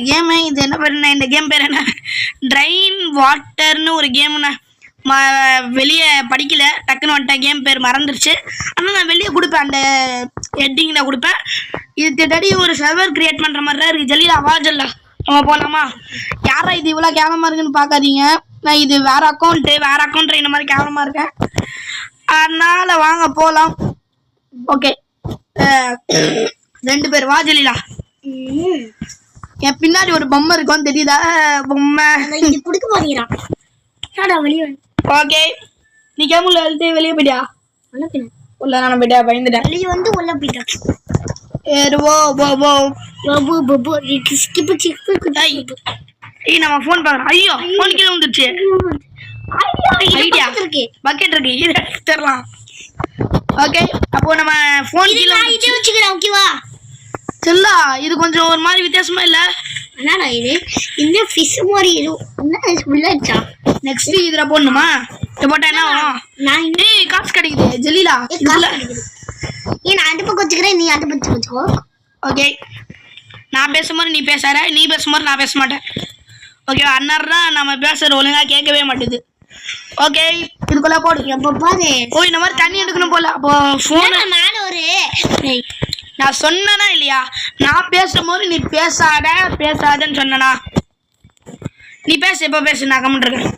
Game. இது என்ன பேருண்ணா? இந்த கேம் பேர் என்ன? ட்ரைன் வாட்டர்னு ஒரு கேமுண்ணா. வெளியே படிக்கல, டக்குன்னு வந்துட்டேன், கேம் பேர் மறந்துருச்சு. ஆனால் நான் வெளியே கொடுப்பேன், அந்த ஹெட்டிங்கில் கொடுப்பேன். இது திட்டாடி ஒரு சர்வர் கிரியேட் பண்ணுற மாதிரி தான் இருக்குது. ஜல்லிடா வா ஜல்லா, நம்ம போகலாமா? யாரா இது இவ்வளோ கேவலமாக இருக்குன்னு பார்க்காதீங்க. நான் இது வேறு அக்கௌண்ட்டு இந்த மாதிரி கேவலமாக இருக்கேன். அதனால் வாங்க போகலாம். ஓகே, 2 பேர் வா ஜல்லிடா. என் பின்னாடி ஒரு பொம்மை இருக்கும், தெரியுதா? பொம்மை பிடிக்க போறீங்களா? வெளியே ஓகே, நீ கேமுள்ள அழுத்து வெளியே போயிட்டியா? உள்ள நான் போயிட்டா, பயந்துட்டேன். வெளியே வந்து உள்ள போயிட்டேன். நம்ம போன் பாக்குறோம். ஐயோ, போன் கீழே வந்துருச்சு. ஐடியா பக்கெட் இருக்கு, தரலாம். ஓகே, அப்போ நம்ம போன் கீழே வச்சுக்கிறேன். ஓகேவா செல்லா? இது கொஞ்சம் ஒரு மாதிரி வித்தியாசமா இல்ல? என்னடா இது? இந்த ஃபிஷ் மாதிரி இது நெக்ஸ்ட் இதுல போடணுமா? இது போட்டா என்ன வரும்? ஏய், காசு கிடைக்குது ஜெலிலா. நான் அந்த பக்கம் வச்சுக்கிறேன், நீ அந்த பக்கம் வச்சுக்கோ. ஓகே, நான் பேசும்போது நீ பேசாத, நீ பேசும்போது நான் பேச மாட்டேன். ஓகே, அண்ணா நம்ம பேசுற ஒழுங்கா கேட்கவே மாட்டேது. ஓகே, இதுக்குள்ள போடு. எப்போ பாரு, ஓ இந்த மாதிரி தண்ணி எடுக்கணும் போல. அப்போ போன் மேல ஒரு நான் சொன்னனா இல்லையா? நான் பேசும்போது நீ பேசாதன்னு சொன்னனா? நீ பேசு, எப்போ பேசு, நான் கமெண்ட் இருக்கேன்.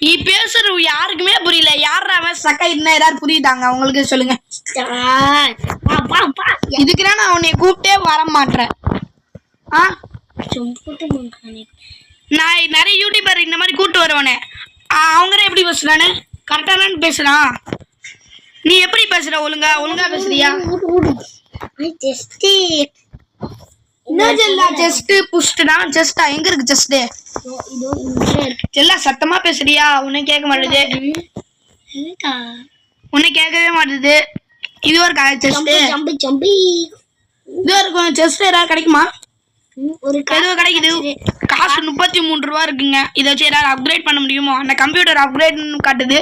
நீ பேசுற யாருக்குமே புரியல. யாரா சக்கா இருந்தா ஏதாவது புரியுதாங்க உங்களுக்கு? சொல்லுங்க. இதுக்குதான் நான் உன்னை கூப்பிட்டே வர மாட்டேன். நான் நிறைய யூடியூபர் இந்த மாதிரி கூப்பிட்டு வருவானே, அவங்க எப்படி பேசுறானு? கரெக்டா தான் பேசுறான். நீ எப்படி பேசுற? ஒழுங்கா பேசுறியா? ஜஸ்ட் புஷ்டா ஜஸ்டா எங்க இருக்கு? ஜஸ்ட் எல்லாம் சத்தமா பேசுறியா? உன்னை கேட்க மாட்டேது. உன்னை கேட்கவே மாட்டேது. இது ஒரு செஸ்ட், இது இருக்கும். செஸ்ட் ஏதாவது கிடைக்குமா? ஏதோ கிடைக்குது. காசு 33 ரூபா இருக்குங்க. இதை வச்சு ஏதாவது அப்கிரேட் பண்ண முடியுமோ? அந்த கம்ப்யூட்டர் அப்கிரேட் காட்டுது,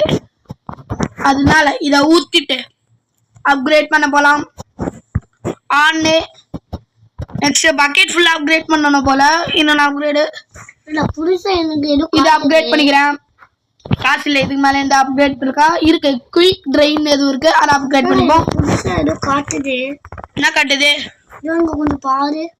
அதனால இதை ஊத்திட்டு அப்கிரேட் பண்ண போலாம். ஆன்னு நெக்ஸ்ட் பக்கெட் ஃபுல்லா அப்கிரேட் பண்ணணும் போல. இன்னொன்று அப்கிரேடு இதை அப்கிரேட் பண்ணிக்கிறேன். காசு இல்லை, இதுக்கு மேலே எந்த அப்கிரேட் இருக்கா? இருக்கு, குயிக் ட்ரெயின் எதுவும் இருக்கு, அதை அப்கிரேட் பண்ணிப்போம். காட்டுது. என்ன காட்டுது? கொஞ்சம் பாரு.